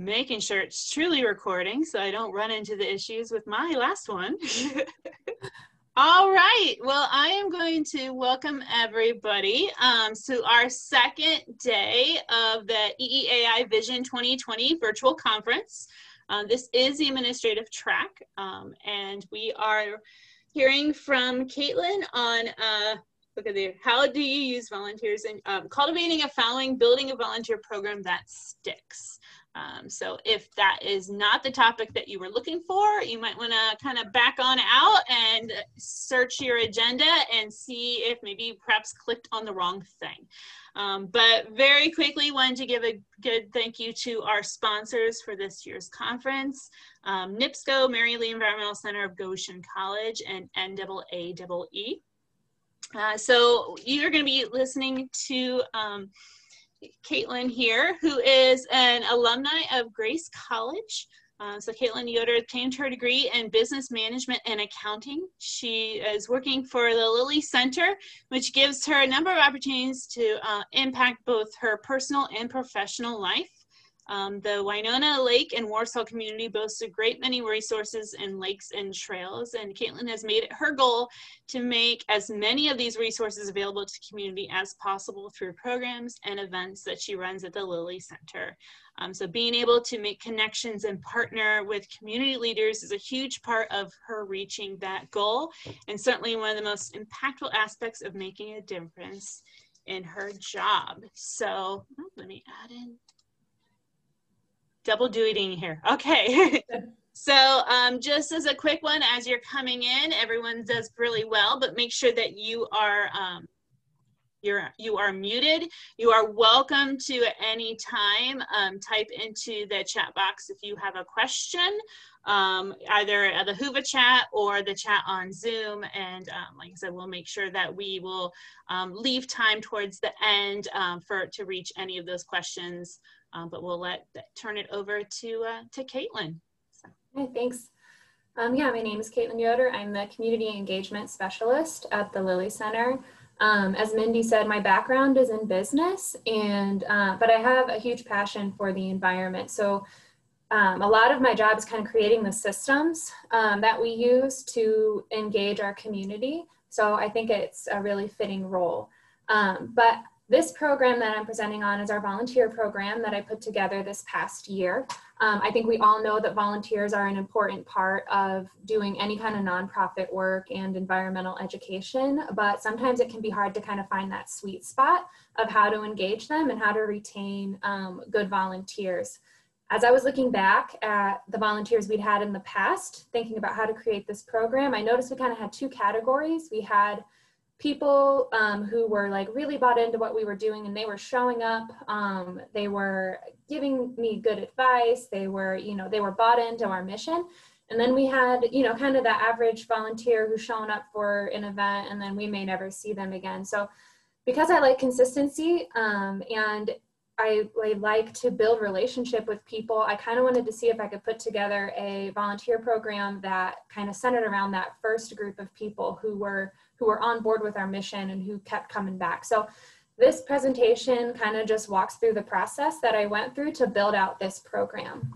making sure it's truly recording so I don't run into the issues with my last one. All right, well, I am going to welcome everybody to our second day of the EEAI Vision 2020 virtual conference. This is the administrative track, and we are hearing from Caitin on look at there. How do you use volunteers in cultivating a following, building a volunteer program that sticks? So if that is not the topic that you were looking for, you might want to kind of back on out and search your agenda and see if maybe perhaps clicked on the wrong thing. But very quickly, wanted to give a good thank you to our sponsors for this year's conference, NIPSCO, Mary Lee Environmental Center of Goshen College, and NAAEE. So you're going to be listening to Caitin here, who is an alumni of Grace College. So Caitin Yoder obtained her degree in business management and accounting. She is working for the Lilly Center, which gives her a number of opportunities to impact both her personal and professional life. The Winona Lake and Warsaw community boasts a great many resources in lakes and trails, and Caitin has made it her goal to make as many of these resources available to the community as possible through programs and events that she runs at the Lilly Center. So being able to make connections and partner with community leaders is a huge part of her reaching that goal, and certainly one of the most impactful aspects of making a difference in her job. So let me add in. Double dutying here. Okay. So just as a quick one, as you're coming in, everyone does really well, but make sure that you are you are muted. You are welcome to at any time type into the chat box if you have a question, either the Whova chat or the chat on Zoom. And like I said, we'll make sure that we will leave time towards the end to reach any of those questions. But we'll turn it over to Caitin. So. Hey, thanks. Yeah, my name is Caitin Yoder. I'm the Community Engagement Specialist at the Lilly Center. As Mindy said, my background is in business, but I have a huge passion for the environment. So a lot of my job is kind of creating the systems that we use to engage our community. So I think it's a really fitting role. But this program that I'm presenting on is our volunteer program that I put together this past year. I think we all know that volunteers are an important part of doing any kind of nonprofit work and environmental education, but sometimes it can be hard to kind of find that sweet spot of how to engage them and how to retain good volunteers. As I was looking back at the volunteers we'd had in the past, thinking about how to create this program, I noticed we kind of had two categories. We had people who were like really bought into what we were doing, and they were showing up, they were giving me good advice, they were bought into our mission. And then we had, kind of the average volunteer who's showing up for an event and then we may never see them again. So because I like consistency and I like to build relationship with people, I kind of wanted to see if I could put together a volunteer program that kind of centered around that first group of people who were on board with our mission and who kept coming back. So this presentation kind of just walks through the process that I went through to build out this program.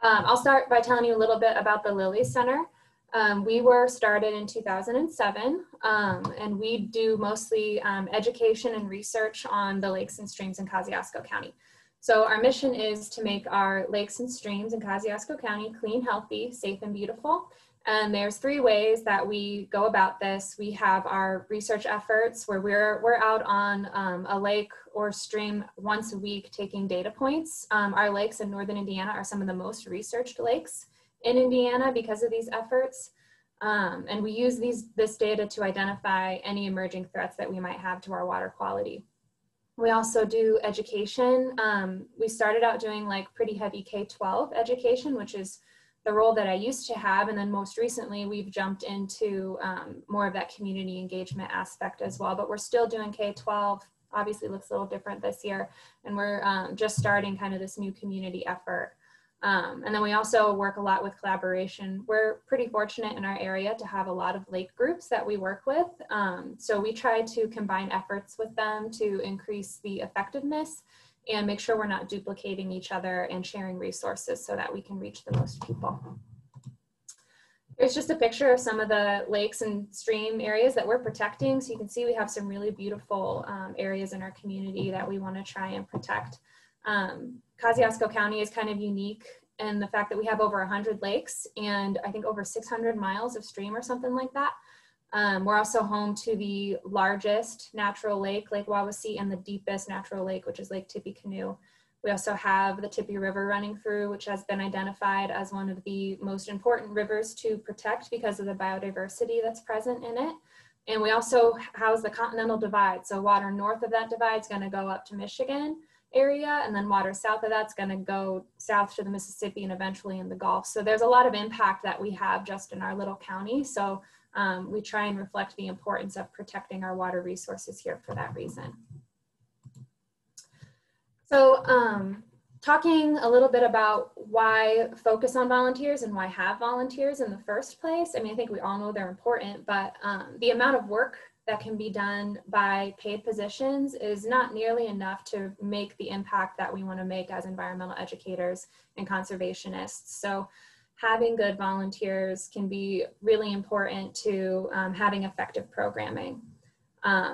I'll start by telling you a little bit about the Lilly Center. We were started in 2007, and we do mostly education and research on the lakes and streams in Kosciuszko County. So our mission is to make our lakes and streams in Kosciuszko County clean, healthy, safe, and beautiful. And there's three ways that we go about this. We have our research efforts where we're out on a lake or stream once a week taking data points. Our lakes in northern Indiana are some of the most researched lakes in Indiana because of these efforts. And we use this data to identify any emerging threats that we might have to our water quality. We also do education. We started out doing like pretty heavy K-12 education, which is the role that I used to have. And then most recently we've jumped into more of that community engagement aspect as well, but we're still doing K-12. Obviously looks a little different this year. And we're just starting kind of this new community effort. And then we also work a lot with collaboration. We're pretty fortunate in our area to have a lot of lake groups that we work with. So we try to combine efforts with them to increase the effectiveness and make sure we're not duplicating each other and sharing resources so that we can reach the most people. Here's just a picture of some of the lakes and stream areas that we're protecting. So you can see we have some really beautiful areas in our community that we want to try and protect. Kosciuszko County is kind of unique in the fact that we have over 100 lakes and I think over 600 miles of stream or something like that. We're also home to the largest natural lake, Lake Wawasee, and the deepest natural lake, which is Lake Tippecanoe. We also have the Tippy River running through, which has been identified as one of the most important rivers to protect because of the biodiversity that's present in it. And we also house the Continental Divide. So water north of that divide is going to go up to Michigan area, and then water south of that's going to go south to the Mississippi and eventually in the Gulf. So there's a lot of impact that we have just in our little county. So we try and reflect the importance of protecting our water resources here for that reason. So talking a little bit about why focus on volunteers and why have volunteers in the first place. I mean, I think we all know they're important, but the amount of work that can be done by paid positions is not nearly enough to make the impact that we want to make as environmental educators and conservationists. So having good volunteers can be really important to having effective programming.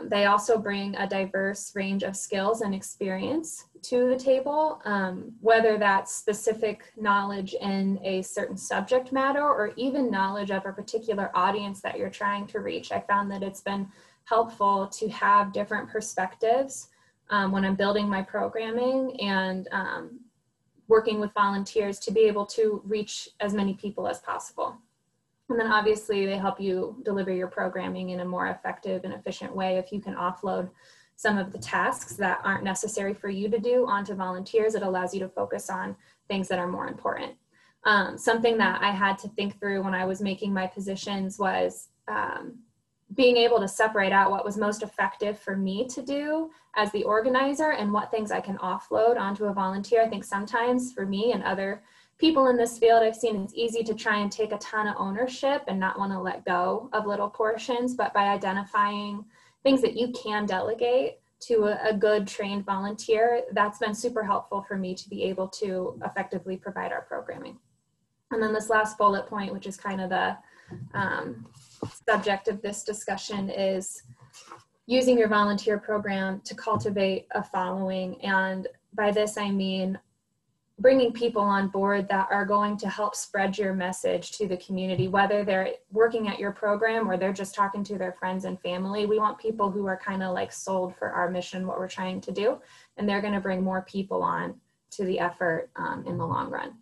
They also bring a diverse range of skills and experience to the table, whether that's specific knowledge in a certain subject matter or even knowledge of a particular audience that you're trying to reach. I found that it's been helpful to have different perspectives when I'm building my programming and working with volunteers to be able to reach as many people as possible. And then obviously they help you deliver your programming in a more effective and efficient way. If you can offload some of the tasks that aren't necessary for you to do onto volunteers, it allows you to focus on things that are more important. Something that I had to think through when I was making my positions was being able to separate out what was most effective for me to do as the organizer and what things I can offload onto a volunteer. I think sometimes for me and other people in this field, I've seen it's easy to try and take a ton of ownership and not want to let go of little portions, but by identifying things that you can delegate to a good trained volunteer, that's been super helpful for me to be able to effectively provide our programming. And then this last bullet point, which is kind of the subject of this discussion, is using your volunteer program to cultivate a following. And by this, I mean bringing people on board that are going to help spread your message to the community, whether they're working at your program or they're just talking to their friends and family. We want people who are kind of like sold for our mission, what we're trying to do, and they're going to bring more people on to the effort in the long run.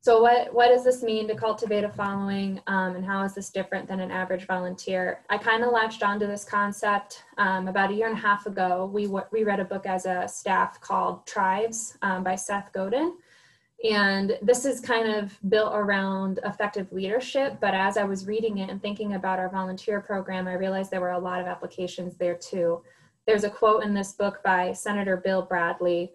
So what does this mean to cultivate a following, and how is this different than an average volunteer? I kind of latched onto this concept about 1.5 years ago. We read a book as a staff called Tribes by Seth Godin. And this is kind of built around effective leadership. But as I was reading it and thinking about our volunteer program, I realized there were a lot of applications there too. There's a quote in this book by Senator Bill Bradley.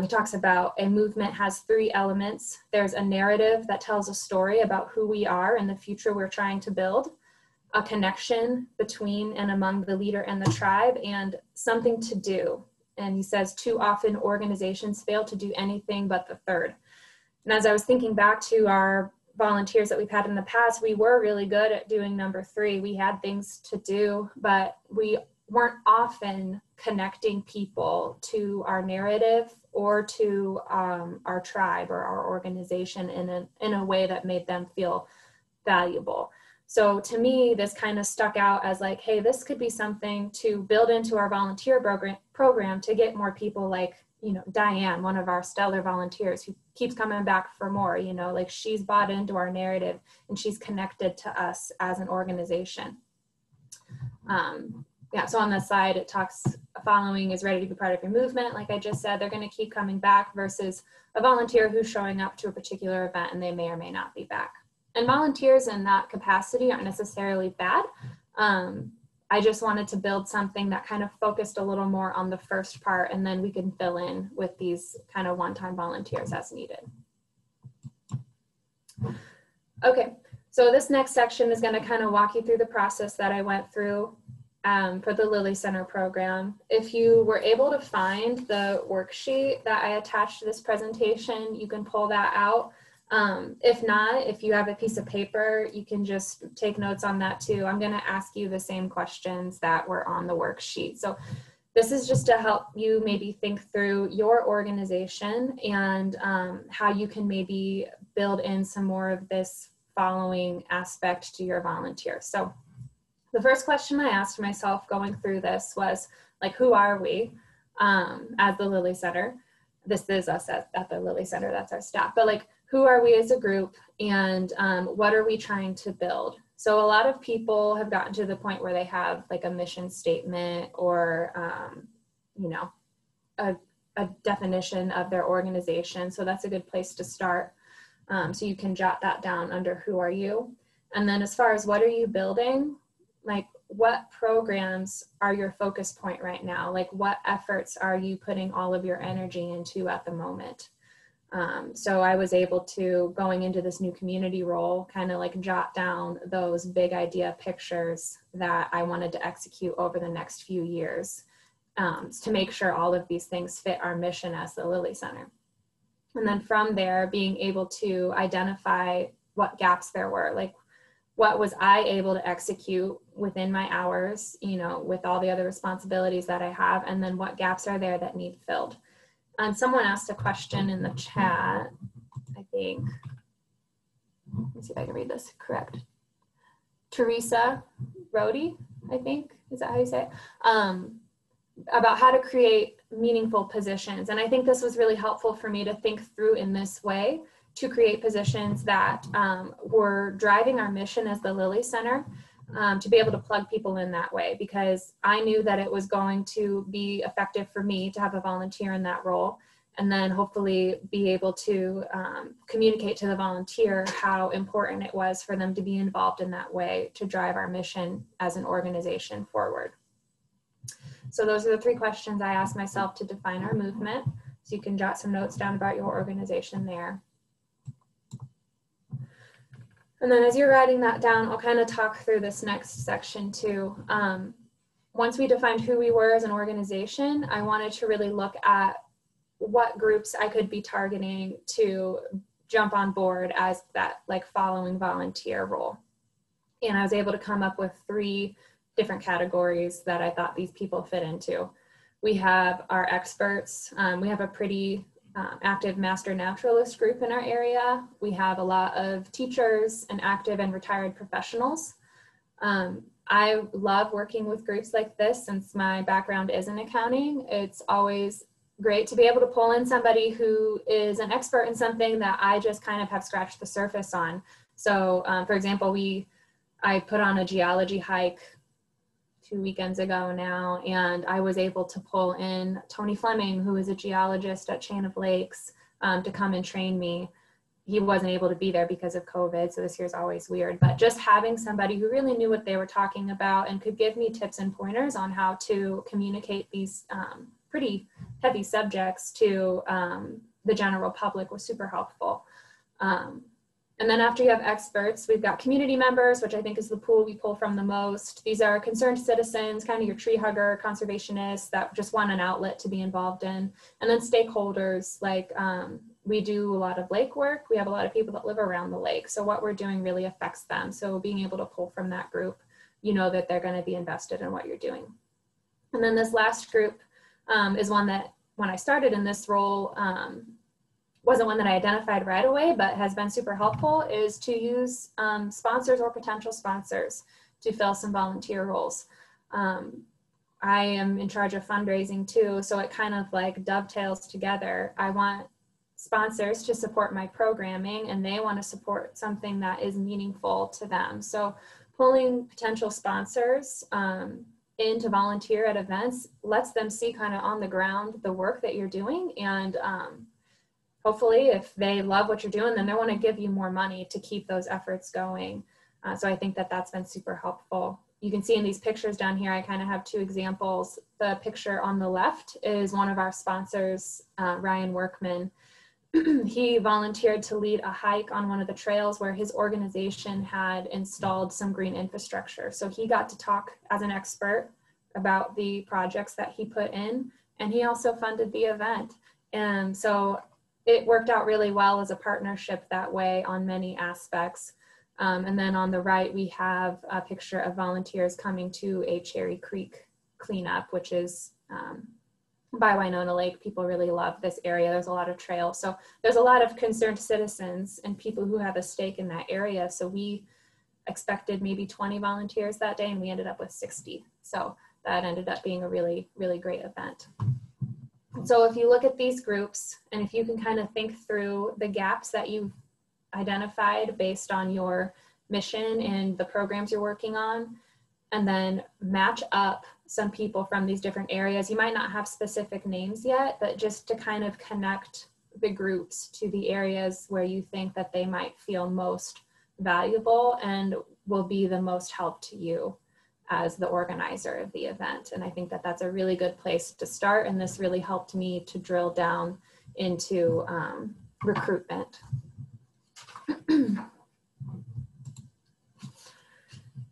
He talks about a movement has 3 elements. There's a narrative that tells a story about who we are and the future we're trying to build, a connection between and among the leader and the tribe, and something to do. And he says, too often organizations fail to do anything but the third. And as I was thinking back to our volunteers that we've had in the past, we were really good at doing number 3. We had things to do, but we weren't often connecting people to our narrative or to our tribe or our organization in a way that made them feel valuable. So to me, this kind of stuck out as like, hey, this could be something to build into our volunteer program to get more people like, you know, Diane, one of our stellar volunteers who keeps coming back for more, you know, like she's bought into our narrative and she's connected to us as an organization. Yeah, so on the side, it talks, following is ready to be part of your movement. Like I just said, they're going to keep coming back versus a volunteer who's showing up to a particular event and they may or may not be back. And volunteers in that capacity aren't necessarily bad. I just wanted to build something that kind of focused a little more on the first part, and then we can fill in with these kind of one-time volunteers as needed. Okay, so this next section is going to kind of walk you through the process that I went through. for the Lilly Center program. If you were able to find the worksheet that I attached to this presentation, you can pull that out. If not, if you have a piece of paper, you can just take notes on that too. I'm going to ask you the same questions that were on the worksheet. So this is just to help you maybe think through your organization and how you can maybe build in some more of this following aspect to your volunteers. So the first question I asked myself going through this was, like, who are we as the Lilly Center? This is us at the Lilly Center, that's our staff, but like, who are we as a group, and what are we trying to build? So a lot of people have gotten to the point where they have like a mission statement or, you know, a definition of their organization. So that's a good place to start. So you can jot that down under who are you. And then as far as what are you building, like what programs are your focus point right now? Like what efforts are you putting all of your energy into at the moment? So I was able to, going into this new community role, kind of like jot down those big idea pictures that I wanted to execute over the next few years to make sure all of these things fit our mission as the Lilly Center. And then from there, being able to identify what gaps there were, like what was I able to execute within my hours, you know, with all the other responsibilities that I have, and then what gaps are there that need filled. And someone asked a question in the chat, I think. Let me see if I can read this correct. Teresa Rody, I think, is that how you say it? About how to create meaningful positions. And I think this was really helpful for me to think through in this way, to create positions that were driving our mission as the Lilly Center, to be able to plug people in that way, because I knew that it was going to be effective for me to have a volunteer in that role, and then hopefully be able to communicate to the volunteer how important it was for them to be involved in that way to drive our mission as an organization forward. So those are the 3 questions I asked myself to define our movement. So you can jot some notes down about your organization there. And then as you're writing that down, I'll kind of talk through this next section too. Once we defined who we were as an organization, I wanted to really look at what groups I could be targeting to jump on board as that like following volunteer role. And I was able to come up with 3 different categories that I thought these people fit into. We have our experts. We have a pretty active master naturalist group in our area. We have a lot of teachers and active and retired professionals. I love working with groups like this since my background is in accounting. It's always great to be able to pull in somebody who is an expert in something that I just kind of have scratched the surface on. So for example, I put on a geology hike 2 weekends ago now, and I was able to pull in Tony Fleming, who is a geologist at Chain of Lakes, to come and train me. He wasn't able to be there because of COVID, so this year's always weird, but just having somebody who really knew what they were talking about and could give me tips and pointers on how to communicate these pretty heavy subjects to the general public was super helpful. And then after you have experts, we've got community members, which I think is the pool we pull from the most. These are concerned citizens, kind of your tree hugger, conservationists that just want an outlet to be involved in. And then stakeholders, like we do a lot of lake work. We have a lot of people that live around the lake. So what we're doing really affects them. So being able to pull from that group, you know that they're going to be invested in what you're doing. And then this last group is one that when I started in this role, wasn't one that I identified right away, but has been super helpful, is to use sponsors or potential sponsors to fill some volunteer roles. I am in charge of fundraising too, so it kind of like dovetails together. I want sponsors to support my programming, and they want to support something that is meaningful to them. So pulling potential sponsors in to volunteer at events lets them see kind of on the ground the work that you're doing, and hopefully, if they love what you're doing, then they want to give you more money to keep those efforts going. So I think that that's been super helpful. You can see in these pictures down here, I kind of have 2 examples. The picture on the left is one of our sponsors, Ryan Workman. he volunteered to lead a hike on one of the trails where his organization had installed some green infrastructure. So he got to talk as an expert about the projects that he put in, and he also funded the event. And so it worked out really well as a partnership that way on many aspects. And then on the right, we have a picture of volunteers coming to a Cherry Creek cleanup, which is by Winona Lake. People really love this area. There's a lot of trails. So there's a lot of concerned citizens and people who have a stake in that area. So we expected maybe 20 volunteers that day, and we ended up with 60. So that ended up being a really, really great event. So if you look at these groups, and if you can kind of think through the gaps that you've identified based on your mission and the programs you're working on, and then match up some people from these different areas. You might not have specific names yet, but just to kind of connect the groups to the areas where you think that they might feel most valuable and will be the most help to you as the organizer of the event. And I think that that's a really good place to start. And this really helped me to drill down into recruitment.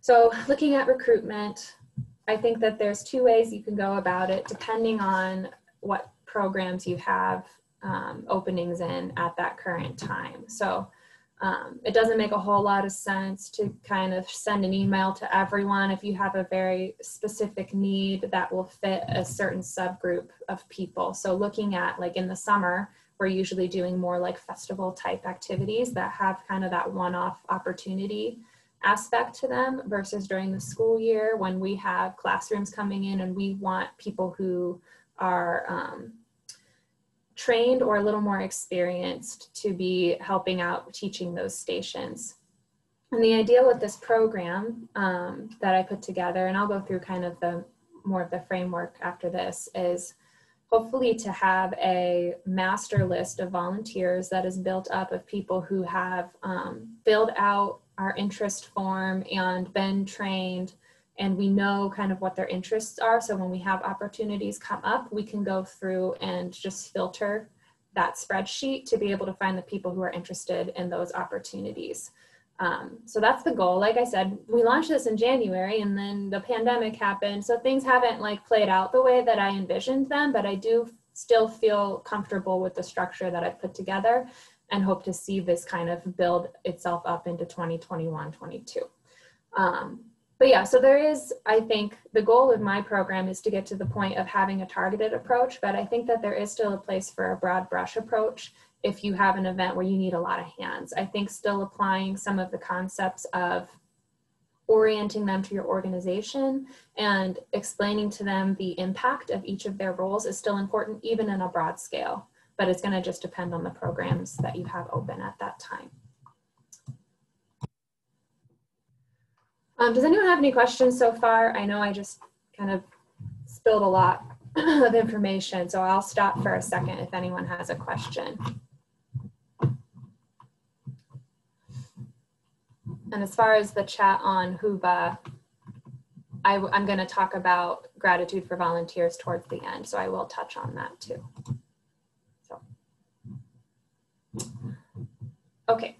So looking at recruitment, I think that there's two ways you can go about it depending on what programs you have openings in at that current time. So it doesn't make a whole lot of sense to kind of send an email to everyone if you have a very specific need that will fit a certain subgroup of people. So looking at, like, in the summer, we're usually doing more like festival type activities that have kind of that one-off opportunity aspect to them, versus during the school year when we have classrooms coming in and we want people who are trained or a little more experienced to be helping out teaching those stations. And the idea with this program that I put together, and I'll go through kind of the more of the framework after this, is hopefully to have a master list of volunteers that is built up of people who have filled out our interest form and been trained, and we know kind of what their interests are. So when we have opportunities come up, we can go through and just filter that spreadsheet to be able to find the people who are interested in those opportunities. So that's the goal. Like I said, we launched this in January and then the pandemic happened. So things haven't like played out the way that I envisioned them, but I do still feel comfortable with the structure that I've put together and hope to see this kind of build itself up into 2021, 22. But yeah, so there is, I think the goal of my program is to get to the point of having a targeted approach, but I think that there is still a place for a broad brush approach if you have an event where you need a lot of hands. I think still applying some of the concepts of orienting them to your organization and explaining to them the impact of each of their roles is still important, even in a broad scale, but it's going to just depend on the programs that you have open at that time. Does anyone have any questions so far? I know I just kind of spilled a lot of information, so I'll stop for a second if anyone has a question. And as far as the chat on Whova, I'm going to talk about gratitude for volunteers towards the end, so I will touch on that too. So, okay.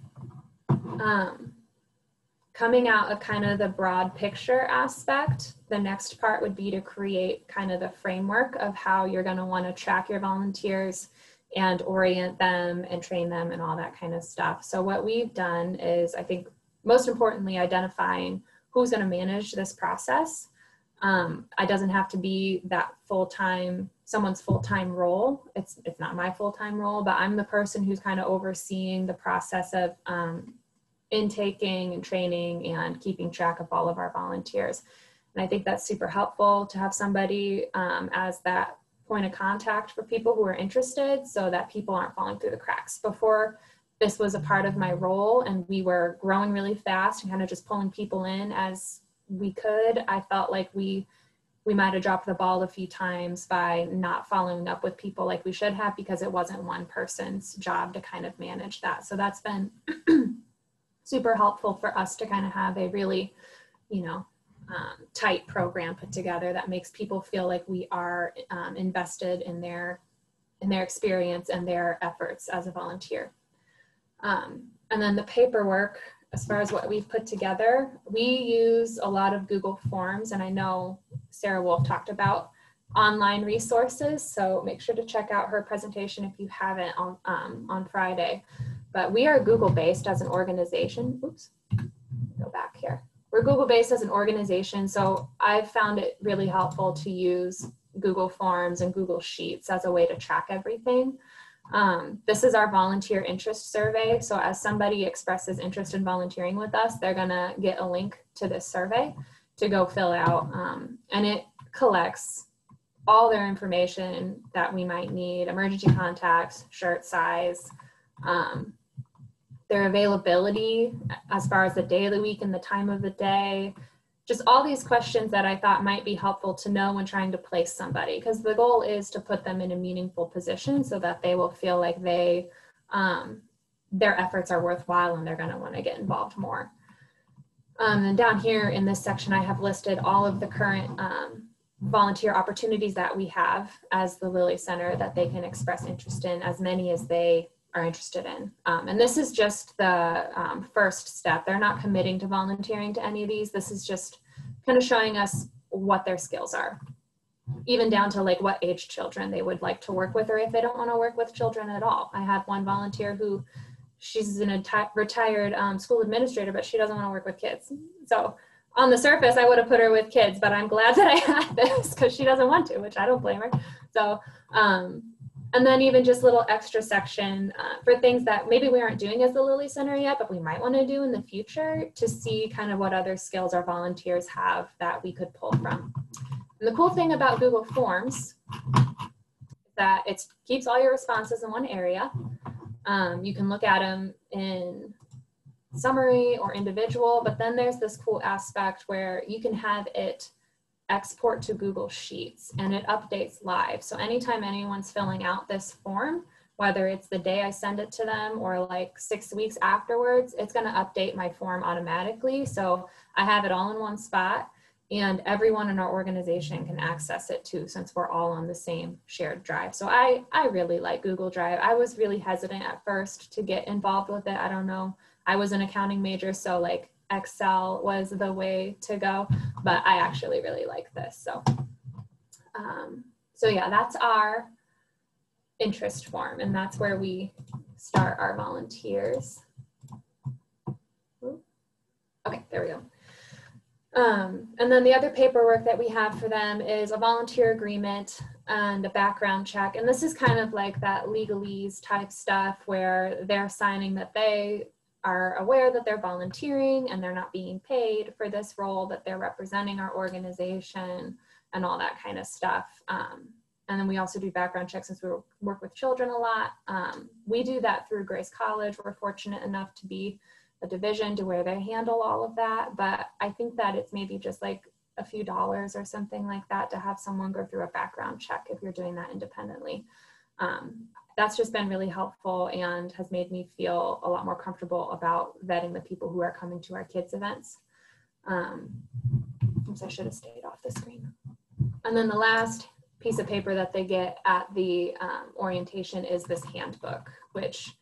Coming out of kind of the broad picture aspect, the next part would be to create kind of the framework of how you're going to want to track your volunteers and orient them and train them and all that kind of stuff. So what we've done is, I think, most importantly, identifying who's going to manage this process. It doesn't have to be that full-time, someone's full-time role. It's not my full-time role, but I'm the person who's kind of overseeing the process of intaking and training and keeping track of all of our volunteers. And I think that's super helpful to have somebody as that point of contact for people who are interested so that people aren't falling through the cracks. Before this was a part of my role and we were growing really fast and kind of just pulling people in as we could, I felt like we might have dropped the ball a few times by not following up with people like we should have, because it wasn't one person's job to kind of manage that. So that's been super helpful for us to kind of have a really, tight program put together that makes people feel like we are invested in their in their experience and their efforts as a volunteer. And then the paperwork, as far as what we've put together, we use a lot of Google Forms, and I know Sarah Wolf talked about online resources, so make sure to check out her presentation if you haven't on Friday. But we are Google-based as an organization. Oops, go back here. We're Google-based as an organization, so I've found it really helpful to use Google Forms and Google Sheets as a way to track everything. This is our volunteer interest survey. So as somebody expresses interest in volunteering with us, they're gonna get a link to this survey to go fill out. And it collects all their information that we might need: emergency contacts, shirt size, their availability as far as the day of the week and the time of the day, just all these questions that I thought might be helpful to know when trying to place somebody, because the goal is to put them in a meaningful position so that they will feel like they, their efforts are worthwhile and they're going to want to get involved more. And down here in this section, I have listed all of the current volunteer opportunities that we have as the Lilly Center that they can express interest in, as many as they are interested in. And this is just the first step. They're not committing to volunteering to any of these. This is just kind of showing us what their skills are, even down to like what age children they would like to work with, or if they don't want to work with children at all. I have one volunteer who, she's a retired school administrator, but she doesn't want to work with kids. So on the surface, I would have put her with kids, but I'm glad that I had this because she doesn't want to, which I don't blame her. So, and then even just little extra section for things that maybe we aren't doing as the Lilly Center yet, but we might want to do in the future to see kind of what other skills our volunteers have that we could pull from. And the cool thing about Google Forms is that it keeps all your responses in one area. You can look at them in summary or individual, but then there's this cool aspect where you can have it export to Google Sheets and it updates live. So anytime anyone's filling out this form, whether it's the day I send it to them or like 6 weeks afterwards, it's going to update my form automatically. So I have it all in one spot and everyone in our organization can access it too, since we're all on the same shared drive. So I really like Google Drive. I was really hesitant at first to get involved with it. I don't know. I was an accounting major, so like Excel was the way to go, but I actually really like this. So, so yeah, that's our interest form, and that's where we start our volunteers. Okay, there we go. And then the other paperwork that we have for them is a volunteer agreement and a background check. And this is kind of like that legalese type stuff where they're signing that they are aware that they're volunteering and they're not being paid for this role, that they're representing our organization and all that kind of stuff. And then we also do background checks since we work with children a lot. We do that through Grace College. We're fortunate enough to be a division to where they handle all of that. But I think that it's maybe just like a few dollars or something like that to have someone go through a background check if you're doing that independently. That's just been really helpful and has made me feel a lot more comfortable about vetting the people who are coming to our kids events. Oops, I should have stayed off the screen. And then the last piece of paper that they get at the orientation is this handbook, which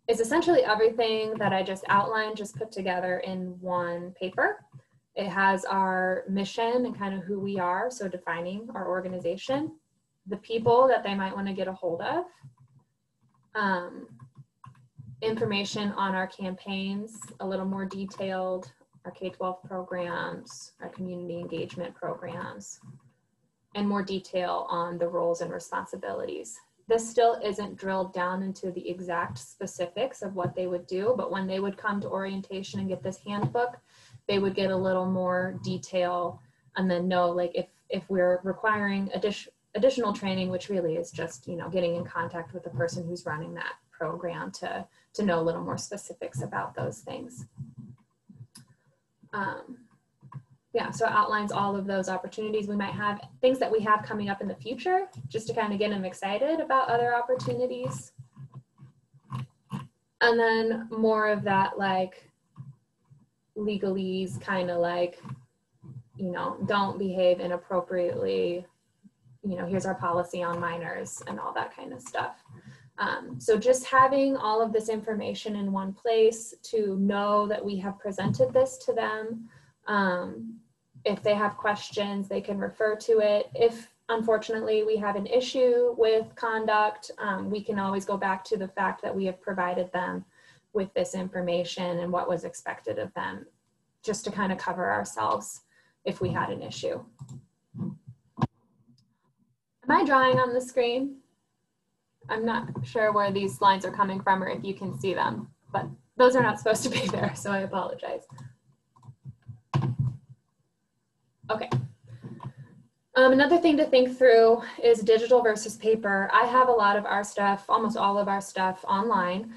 is essentially everything that I just outlined, just put together in one paper. It has our mission and kind of who we are, so defining our organization, the people that they might want to get a hold of, information on our campaigns, a little more detailed, our K-12 programs, our community engagement programs, and more detail on the roles and responsibilities. This still isn't drilled down into the exact specifics of what they would do, but when they would come to orientation and get this handbook, they would get a little more detail and then know like if we're requiring additional training, which really is just, you know, getting in contact with the person who's running that program to know a little more specifics about those things. Yeah, so it outlines all of those opportunities. We might have things that we have coming up in the future, just to kind of get them excited about other opportunities. And then more of that like legalese kind of like, you know, don't behave inappropriately, you know, here's our policy on minors and all that kind of stuff. So just having all of this information in one place to know that we have presented this to them. If they have questions, they can refer to it. If unfortunately we have an issue with conduct, we can always go back to the fact that we have provided them with this information and what was expected of them, just to kind of cover ourselves if we had an issue. Am I drawing on the screen? I'm not sure where these lines are coming from or if you can see them, but those are not supposed to be there, so I apologize. Okay. Another thing to think through is digital versus paper. I have a lot of our stuff, almost all of our stuff online,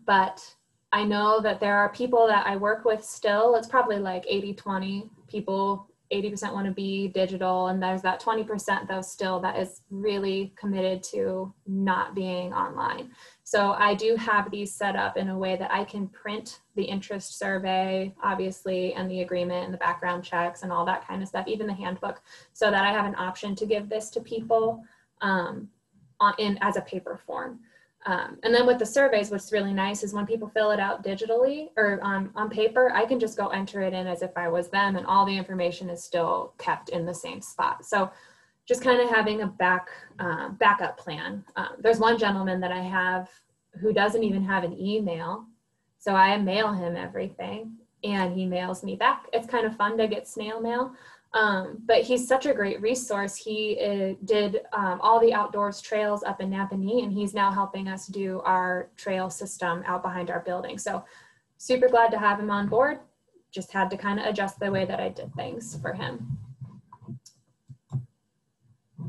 but I know that there are people that I work with still. It's probably like 80-20 people. 80% want to be digital, and there's that 20% though still that is really committed to not being online. So I do have these set up in a way that I can print the interest survey, obviously, and the agreement and the background checks and all that kind of stuff, even the handbook, so that I have an option to give this to people as a paper form. And then with the surveys, what's really nice is when people fill it out digitally or on paper, I can just go enter it in as if I was them, and all the information is still kept in the same spot. So just kind of having a backup plan. There's one gentleman that I have who doesn't even have an email. So I mail him everything and he mails me back. It's kind of fun to get snail mail. But he's such a great resource. He did all the outdoors trails up in Napanee, and he's now helping us do our trail system out behind our building. So super glad to have him on board. Just had to kind of adjust the way that I did things for him.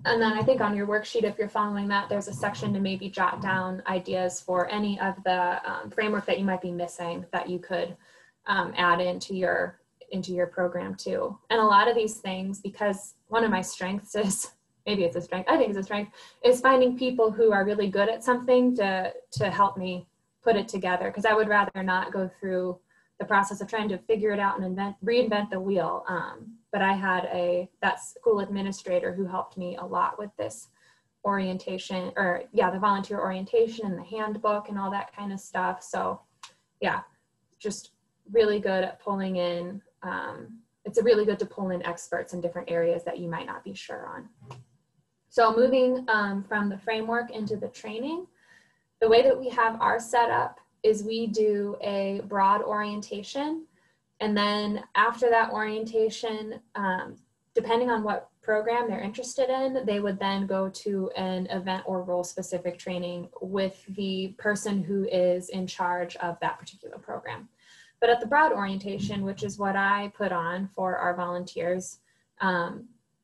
And then I think on your worksheet, if you're following that, there's a section to maybe jot down ideas for any of the framework that you might be missing that you could add into your program too. And a lot of these things, because one of my strengths is, maybe it's a strength, I think it's a strength, is finding people who are really good at something to help me put it together. Because I would rather not go through the process of trying to figure it out and reinvent the wheel. But I had that school administrator who helped me a lot with this orientation, or yeah, the volunteer orientation and the handbook and all that kind of stuff. So yeah, just really good at pulling in. It's really good to pull in experts in different areas that you might not be sure on. So moving from the framework into the training, the way that we have our setup is we do a broad orientation. And then after that orientation, depending on what program they're interested in, they would then go to an event or role specific training with the person who is in charge of that particular program. But at the broad orientation, which is what I put on for our volunteers,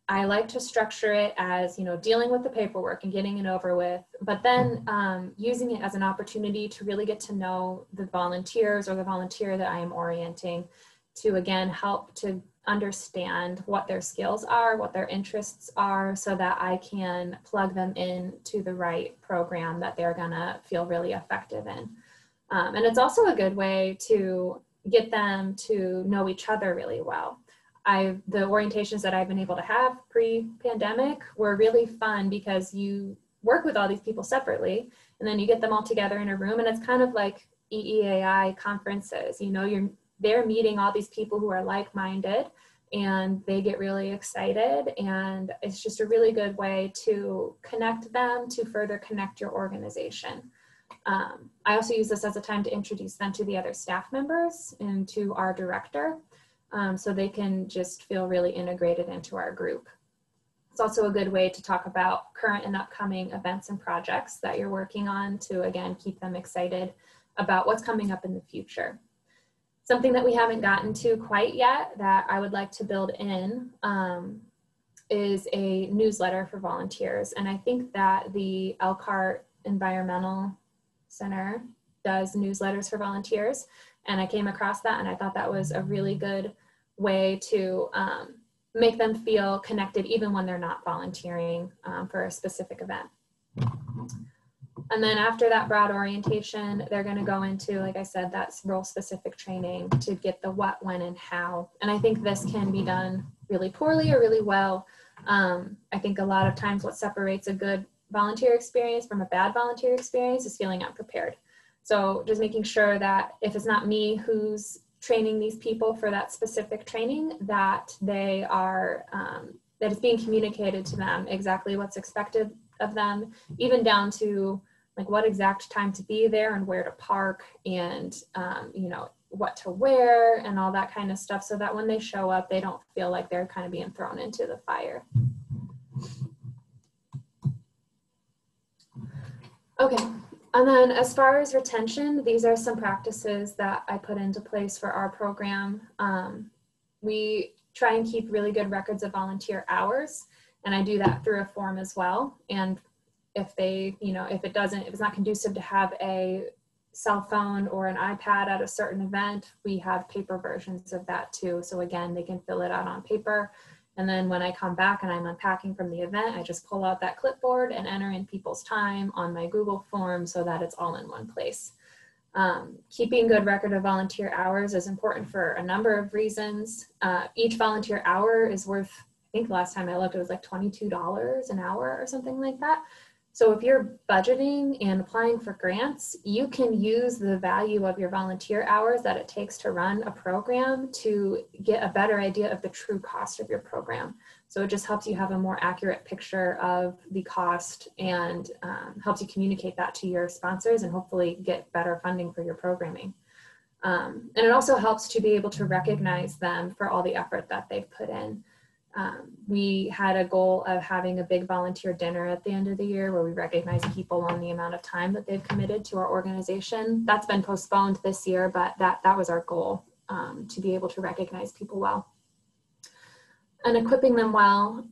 I like to structure it as, dealing with the paperwork and getting it over with, but then using it as an opportunity to really get to know the volunteers or the volunteer that I am orienting, to again help to understand what their skills are, what their interests are, so that I can plug them in to the right program that they're gonna feel really effective in. And it's also a good way to get them to know each other really well. The orientations that I've been able to have pre-pandemic were really fun because you work with all these people separately and then you get them all together in a room, and it's kind of like EEAI conferences. They're meeting all these people who are like-minded and they get really excited, and it's just a really good way to connect them, to further connect your organization. I also use this as a time to introduce them to the other staff members and to our director, so they can just feel really integrated into our group. It's also a good way to talk about current and upcoming events and projects that you're working on to, again, keep them excited about what's coming up in the future. Something that we haven't gotten to quite yet that I would like to build in is a newsletter for volunteers. And I think that the Elkhart Environmental Center does newsletters for volunteers. And I came across that and I thought that was a really good way to make them feel connected even when they're not volunteering for a specific event. And then after that broad orientation, they're going to go into, like I said, that's role-specific training to get the what, when, and how. And I think this can be done really poorly or really well. I think a lot of times what separates a good volunteer experience from a bad volunteer experience is feeling unprepared. So just making sure that if it's not me who's training these people for that specific training, that they are, that it's being communicated to them exactly what's expected of them, even down to like what exact time to be there and where to park and, you know, what to wear and all that kind of stuff, so that when they show up, they don't feel like they're kind of being thrown into the fire. Okay, and then as far as retention, these are some practices that I put into place for our program. We try and keep really good records of volunteer hours, and I do that through a form as well. And if they, you know, if it's not conducive to have a cell phone or an iPad at a certain event, we have paper versions of that too. So again, they can fill it out on paper. And then when I come back and I'm unpacking from the event, I just pull out that clipboard and enter in people's time on my Google form so that it's all in one place. Keeping good record of volunteer hours is important for a number of reasons. Each volunteer hour is worth, I think last time I looked, it was like $22 an hour or something like that. So if you're budgeting and applying for grants, you can use the value of your volunteer hours that it takes to run a program to get a better idea of the true cost of your program. So it just helps you have a more accurate picture of the cost and helps you communicate that to your sponsors and hopefully get better funding for your programming. And it also helps to be able to recognize them for all the effort that they've put in. We had a goal of having a big volunteer dinner at the end of the year where we recognize people on the amount of time that they've committed to our organization. That's been postponed this year, but that was our goal, to be able to recognize people well. And equipping them well,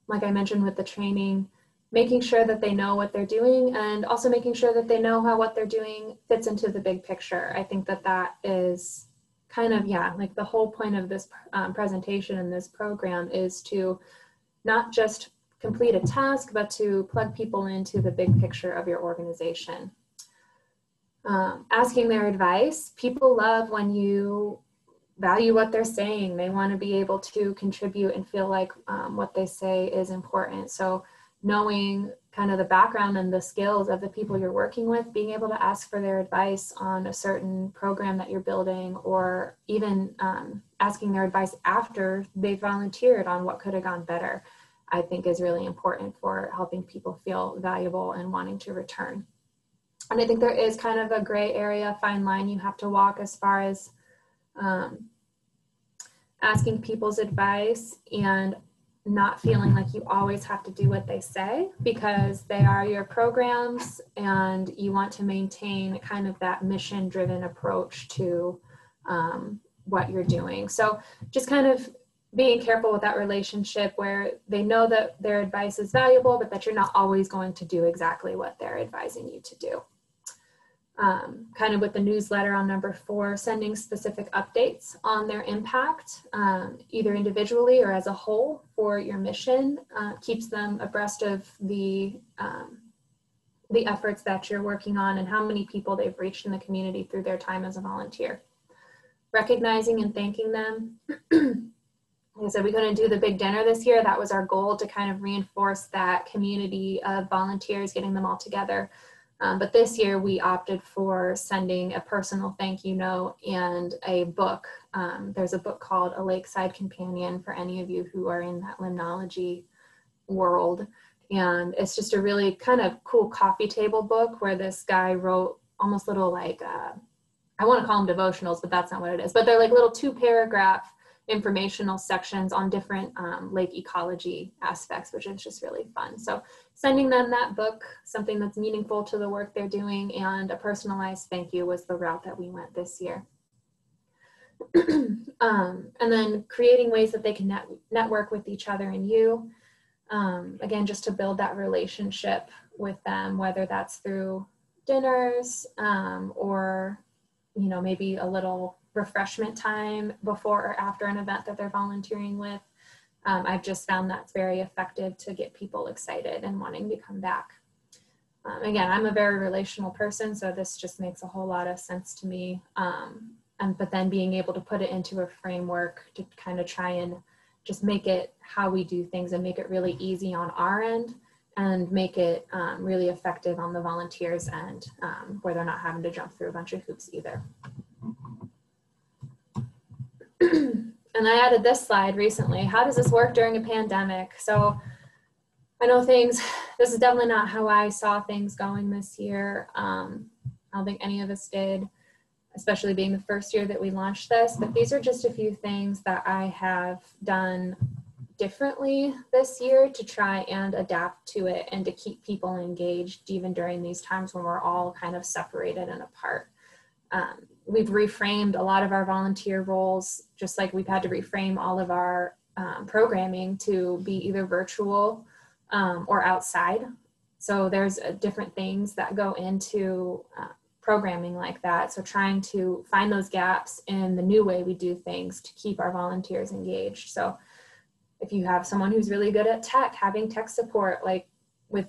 like I mentioned with the training, making sure that they know what they're doing and also making sure that they know how what they're doing fits into the big picture. I think that is kind of, yeah, like the whole point of this presentation and this program is to not just complete a task, but to plug people into the big picture of your organization. Asking their advice. People love when you value what they're saying. They want to be able to contribute and feel like what they say is important. So knowing kind of the background and the skills of the people you're working with, being able to ask for their advice on a certain program that you're building, or even asking their advice after they volunteered on what could have gone better, I think is really important for helping people feel valuable and wanting to return. And I think there is kind of a gray area, fine line you have to walk as far as asking people's advice and not feeling like you always have to do what they say, because they are your programs and you want to maintain kind of that mission-driven approach to what you're doing. So just kind of being careful with that relationship where they know that their advice is valuable, but that you're not always going to do exactly what they're advising you to do. Kind of with the newsletter on number 4, sending specific updates on their impact, either individually or as a whole for your mission, keeps them abreast of the efforts that you're working on and how many people they've reached in the community through their time as a volunteer. Recognizing and thanking them. Like I said, we couldn't do the big dinner this year. That was our goal, to kind of reinforce that community of volunteers, getting them all together. But this year we opted for sending a personal thank you note and a book. There's a book called A Lakeside Companion for any of you who are in that limnology world. And it's just a really kind of cool coffee table book where this guy wrote almost little like, I want to call them devotionals, but that's not what it is. But they're like little 2-paragraph informational sections on different lake ecology aspects, which is just really fun. So sending them that book, something that's meaningful to the work they're doing, and a personalized thank you was the route that we went this year. And then creating ways that they can network with each other and you. Again, just to build that relationship with them, whether that's through dinners or, you know, maybe a little refreshment time before or after an event that they're volunteering with. I've just found that's very effective to get people excited and wanting to come back. Again, I'm a very relational person, so this just makes a whole lot of sense to me. But then being able to put it into a framework to kind of try and just make it how we do things and make it really easy on our end and make it really effective on the volunteers' end, where they're not having to jump through a bunch of hoops either. And I added this slide recently. How does this work during a pandemic? So I know this is definitely not how I saw things going this year. I don't think any of us did, especially being the first year that we launched this, but these are just a few things that I have done differently this year to try and adapt to it and to keep people engaged even during these times when we're all kind of separated and apart. We've reframed a lot of our volunteer roles, just like we've had to reframe all of our programming to be either virtual or outside. So there's different things that go into programming like that. So trying to find those gaps in the new way we do things to keep our volunteers engaged. So if you have someone who's really good at tech, having tech support, like with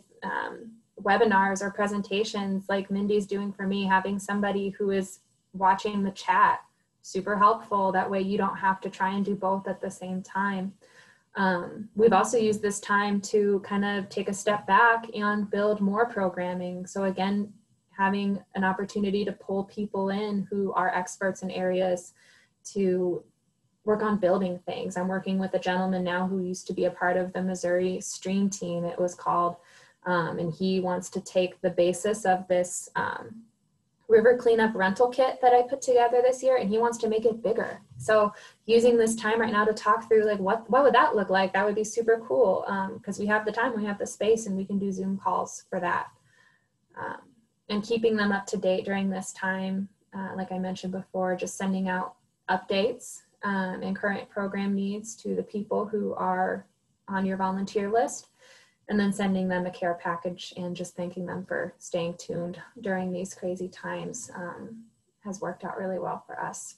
webinars or presentations like Mindy's doing for me, having somebody who is watching the chat, super helpful. That way you don't have to try and do both at the same time. We've also used this time to kind of take a step back and build more programming. So again, having an opportunity to pull people in who are experts in areas to work on building things. I'm working with a gentleman now who used to be a part of the Missouri Stream Team, it was called, and he wants to take the basis of this river cleanup rental kit that I put together this year, and he wants to make it bigger. So using this time right now to talk through like what would that look like? That would be super cool, because we have the time, we have the space, and we can do Zoom calls for that. And keeping them up to date during this time, like I mentioned before, just sending out updates and current program needs to the people who are on your volunteer list, and then sending them a care package and just thanking them for staying tuned during these crazy times has worked out really well for us.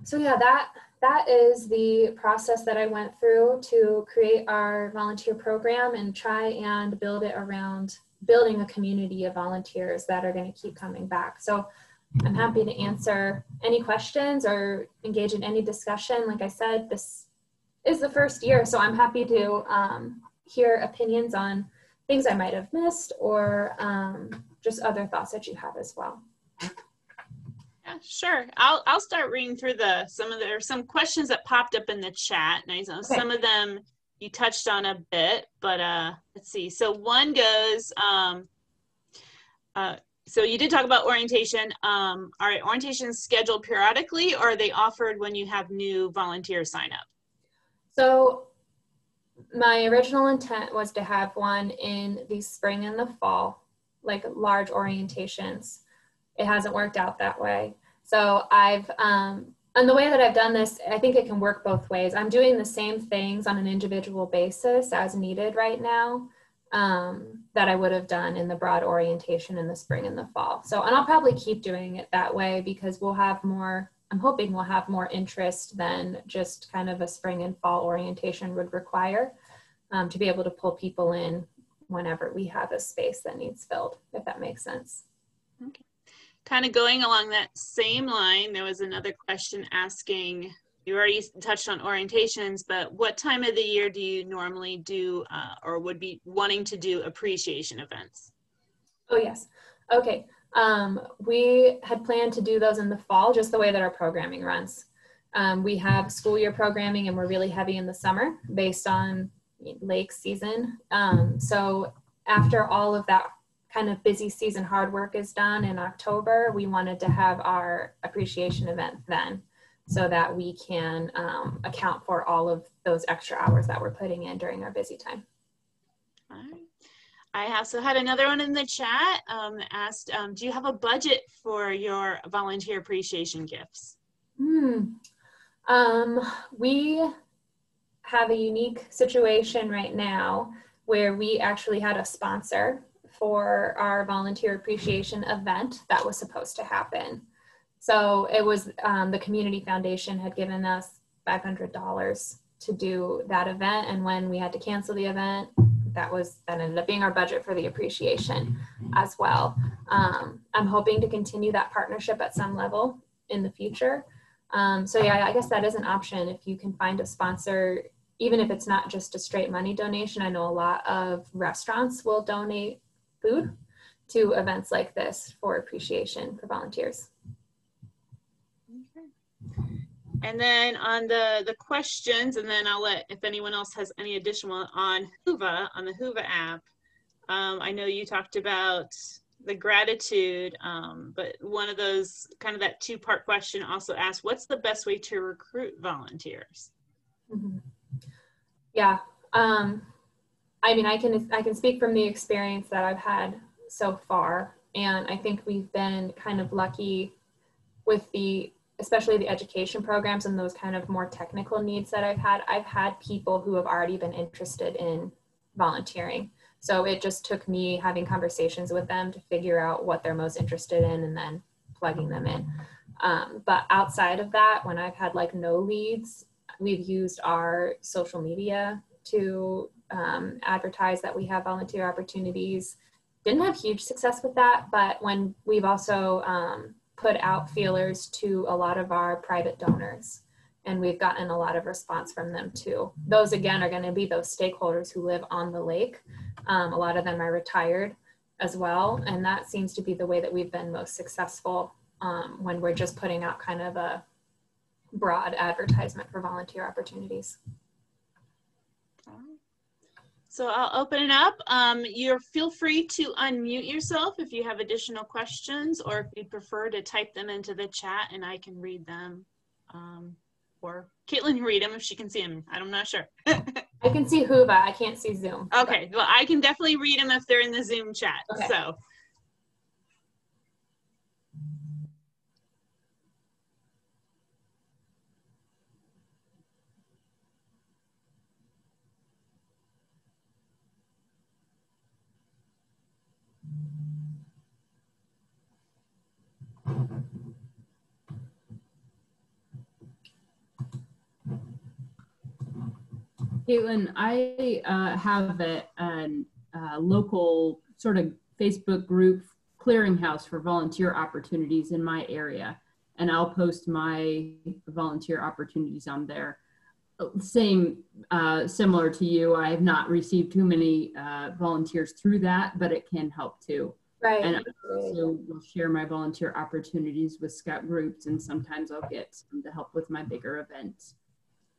So yeah, that is the process that I went through to create our volunteer program and try and build it around building a community of volunteers that are going to keep coming back. So I'm happy to answer any questions or engage in any discussion. Like I said, this is the first year, so I'm happy to hear opinions on things I might have missed or just other thoughts that you have as well. Yeah, sure. I'll start reading through some questions that popped up in the chat. And I know some of them you touched on a bit, but let's see. So one goes, so you did talk about orientation. Are orientations scheduled periodically, or are they offered when you have new volunteers sign up? So my original intent was to have one in the spring and the fall, like large orientations. It hasn't worked out that way. So and the way that I've done this, I think it can work both ways. I'm doing the same things on an individual basis as needed right now that I would have done in the broad orientation in the spring and the fall. So, and I'll probably keep doing it that way because I'm hoping we'll have more interest than just kind of a spring and fall orientation would require to be able to pull people in whenever we have a space that needs filled, if that makes sense. Okay. Kind of going along that same line, there was another question asking, you already touched on orientations, but what time of the year do you normally do or would be wanting to do appreciation events? Oh, yes. Okay. We had planned to do those in the fall, just the way that our programming runs. We have school year programming and we're really heavy in the summer based on lake season. So after all of that kind of busy season hard work is done in October, we wanted to have our appreciation event then so that we can account for all of those extra hours that we're putting in during our busy time. All right. I also had another one in the chat asked, do you have a budget for your volunteer appreciation gifts? We have a unique situation right now where we actually had a sponsor for our volunteer appreciation event that was supposed to happen. So it was the Community Foundation had given us $500 to do that event, and when we had to cancel the event, that ended up being our budget for the appreciation as well. I'm hoping to continue that partnership at some level in the future. So yeah, I guess that is an option if you can find a sponsor, even if it's not just a straight money donation. I know a lot of restaurants will donate food to events like this for appreciation for volunteers. Okay. And then on the questions, and then I'll let, if anyone else has any additional on Whova, on the Whova app. I know you talked about the gratitude, but one of those, kind of that two-part question also asked, what's the best way to recruit volunteers? Mm-hmm. Yeah, I mean, I can speak from the experience that I've had so far, and I think we've been kind of lucky with especially the education programs and those kind of more technical needs that I've had. I've had people who have already been interested in volunteering. So it just took me having conversations with them to figure out what they're most interested in and then plugging them in. But outside of that, when I've had like no leads, we've used our social media to advertise that we have volunteer opportunities. Didn't have huge success with that, but when we've also put out feelers to a lot of our private donors, and we've gotten a lot of response from them too. Those again are going to be those stakeholders who live on the lake. A lot of them are retired as well, and that seems to be the way that we've been most successful when we're just putting out kind of a broad advertisement for volunteer opportunities. So I'll open it up. Feel free to unmute yourself if you have additional questions, or if you'd prefer to type them into the chat and I can read them. Or Caitlin can read them if she can see them. I'm not sure. I can see Whova, I can't see Zoom. Okay, well, I can definitely read them if they're in the Zoom chat. Okay. So. Caitlin, I have a local sort of Facebook group clearinghouse for volunteer opportunities in my area, and I'll post my volunteer opportunities on there. Similar to you, I have not received too many volunteers through that, but it can help too. Right. And I also will share my volunteer opportunities with scout groups, and sometimes I'll get some to help with my bigger events.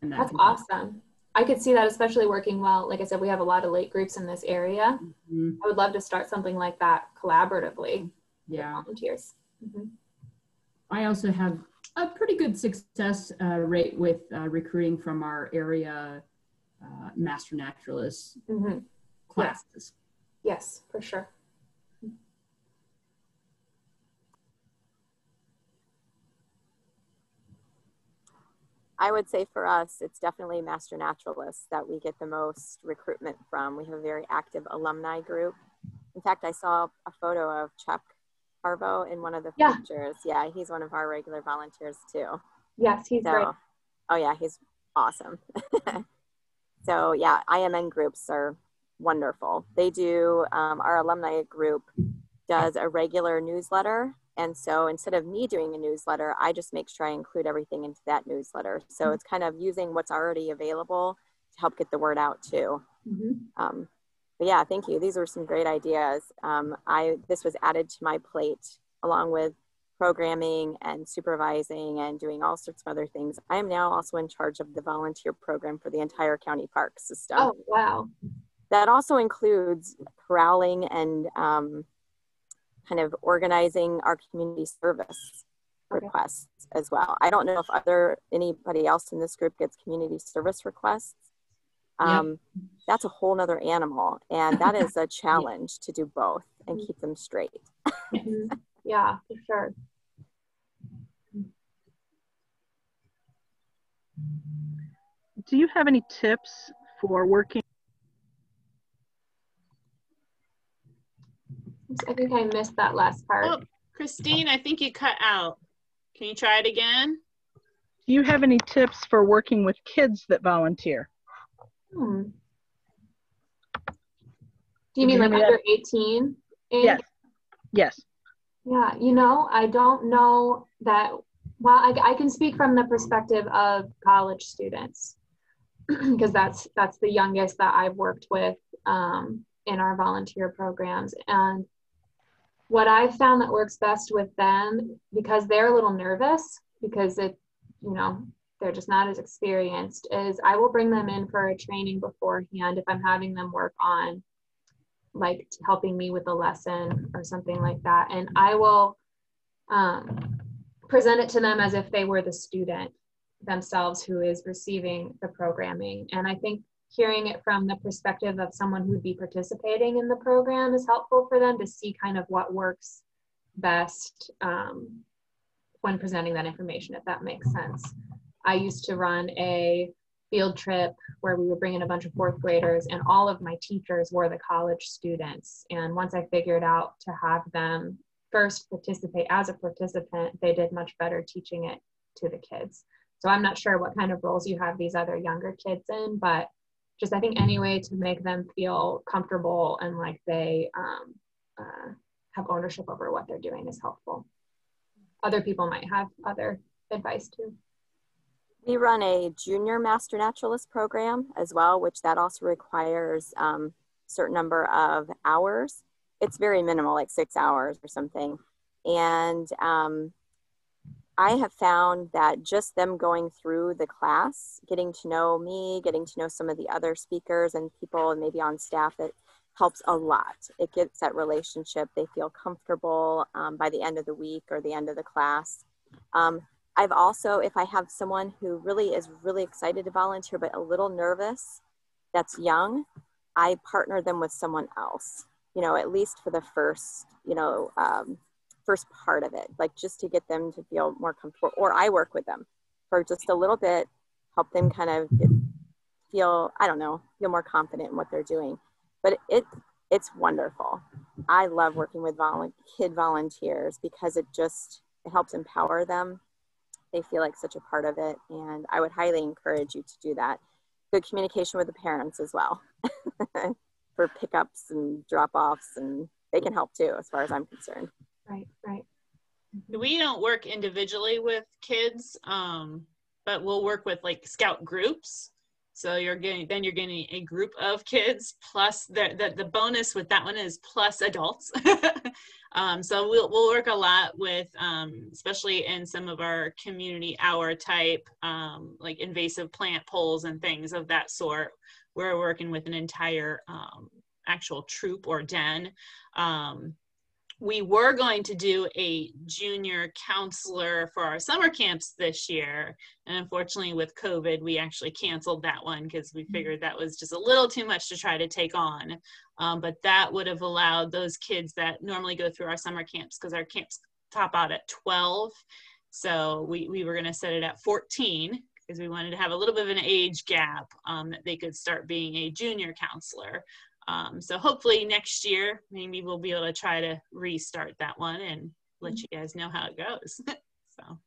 And that's awesome. I could see that, especially working well. Like I said, we have a lot of lake groups in this area. Mm-hmm. I would love to start something like that collaboratively with volunteers. Mm-hmm. I also have a pretty good success rate with recruiting from our area master naturalist classes. Yes, for sure. I would say for us, it's definitely master naturalists that we get the most recruitment from. We have a very active alumni group. In fact, I saw a photo of Chuck Harvo in one of the pictures. Yeah, he's one of our regular volunteers too. Yes, he's great. Oh yeah, he's awesome. So yeah, IMN groups are wonderful. They do, our alumni group does a regular newsletter. And so instead of me doing a newsletter, I just make sure I include everything into that newsletter. So it's kind of using what's already available to help get the word out too. Mm-hmm. But yeah, thank you. These were some great ideas. This was added to my plate along with programming and supervising and doing all sorts of other things. I am now also in charge of the volunteer program for the entire county park system. Oh, wow. That also includes corralling and kind of organizing our community service requests as well. I don't know if anybody else in this group gets community service requests. That's a whole nother animal, and that is a challenge to do both and keep them straight. Yeah, for sure. Do you have any tips for working? I think I missed that last part. Oh, Christine, I think you cut out. Can you try it again? Do you have any tips for working with kids that volunteer? Do you mean like under 18? Yes. Yes. Yeah, I don't know that Well, I can speak from the perspective of college students because that's the youngest that I've worked with in our volunteer programs. And what I've found that works best with them, because they're a little nervous because they're just not as experienced, is I will bring them in for a training beforehand if I'm having them work on like helping me with a lesson or something like that. And I will present it to them as if they were the student themselves who is receiving the programming. And I think hearing it from the perspective of someone who would be participating in the program is helpful for them to see kind of what works best when presenting that information, if that makes sense. I used to run a field trip where we would bring in a bunch of fourth graders, and all of my teachers were the college students. And once I figured out to have them first participate as a participant, they did much better teaching it to the kids. So I'm not sure what kind of roles you have these other younger kids in, but just I think any way to make them feel comfortable and like they have ownership over what they're doing is helpful. Other people might have other advice too. We run a junior master naturalist program as well, which that also requires a certain number of hours. It's very minimal, like 6 hours or something. And I have found that just them going through the class, getting to know me, getting to know some of the other speakers and people and maybe on staff, it helps a lot. It gets that relationship. They feel comfortable by the end of the week or the end of the class. I've also, if I have someone who really is really excited to volunteer but a little nervous, that's young, I partner them with someone else, at least for the first, first part of it, like just to get them to feel more comfortable, or I work with them for just a little bit, help them kind of feel more confident in what they're doing. But it's wonderful. I love working with kid volunteers because it helps empower them. They feel like such a part of it. And I would highly encourage you to do that. Good communication with the parents as well for pickups and drop-offs, and they can help too, as far as I'm concerned. Right. We don't work individually with kids, but we'll work with like scout groups. So you're getting a group of kids plus the bonus with that one is plus adults. So we'll work a lot with, especially in some of our community hour type, like invasive plant poles and things of that sort. We're working with an entire actual troop or den. We were going to do a junior counselor for our summer camps this year. And unfortunately with COVID, we actually canceled that one because we figured that was just a little too much to try to take on. But that would have allowed those kids that normally go through our summer camps, because our camps top out at 12. So we were gonna set it at 14 because we wanted to have a little bit of an age gap that they could start being a junior counselor. So hopefully next year, maybe we'll be able to try to restart that one and let you guys know how it goes. So.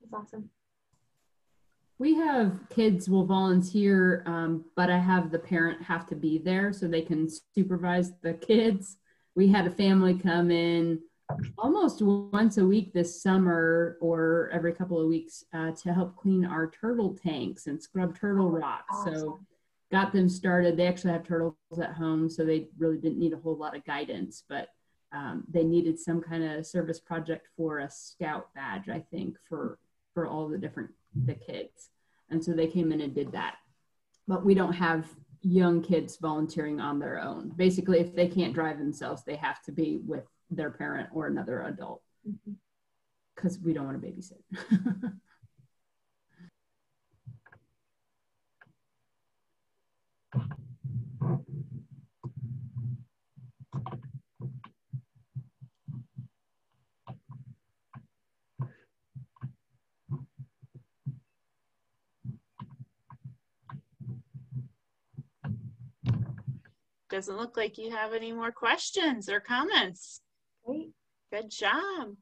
That's awesome. We have kids will volunteer, but I have the parent have to be there so they can supervise the kids. We had a family come in almost once a week this summer or every couple of weeks to help clean our turtle tanks and scrub turtle rocks. Awesome. So got them started. They actually have turtles at home, so they really didn't need a whole lot of guidance, but they needed some kind of service project for a scout badge, I think, for all the kids. And so they came in and did that. But we don't have young kids volunteering on their own. Basically, if they can't drive themselves, they have to be with their parent or another adult, because we don't want to babysit. Doesn't look like you have any more questions or comments. Great. Good job.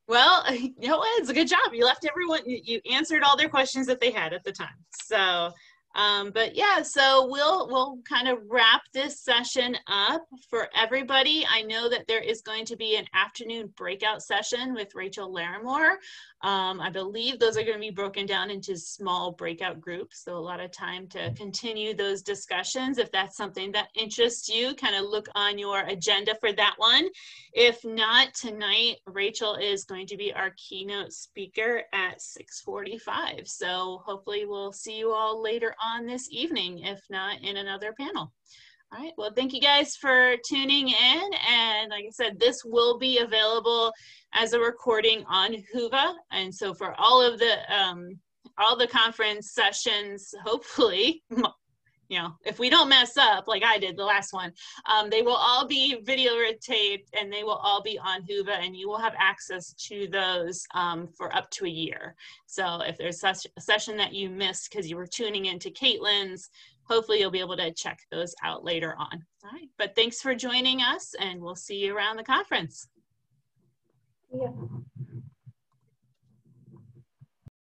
Well, it's a good job. You left everyone, you answered all their questions that they had at the time. So But yeah, so we'll kind of wrap this session up for everybody. I know that there is going to be an afternoon breakout session with Rachel Larimore. I believe those are going to be broken down into small breakout groups, so a lot of time to continue those discussions. If that's something that interests you, kind of look on your agenda for that one. If not, tonight Rachel is going to be our keynote speaker at 6:45. So hopefully we'll see you all later on this evening, if not in another panel. All right, well, thank you guys for tuning in. And like I said, this will be available as a recording on Whova. And so for all the conference sessions, hopefully, you know, if we don't mess up like I did the last one, they will all be video taped and they will all be on Whova, and you will have access to those for up to a year. So if there's such a session that you missed because you were tuning into Caitlin's, hopefully you'll be able to check those out later on. All right, but thanks for joining us, and we'll see you around the conference. Yeah.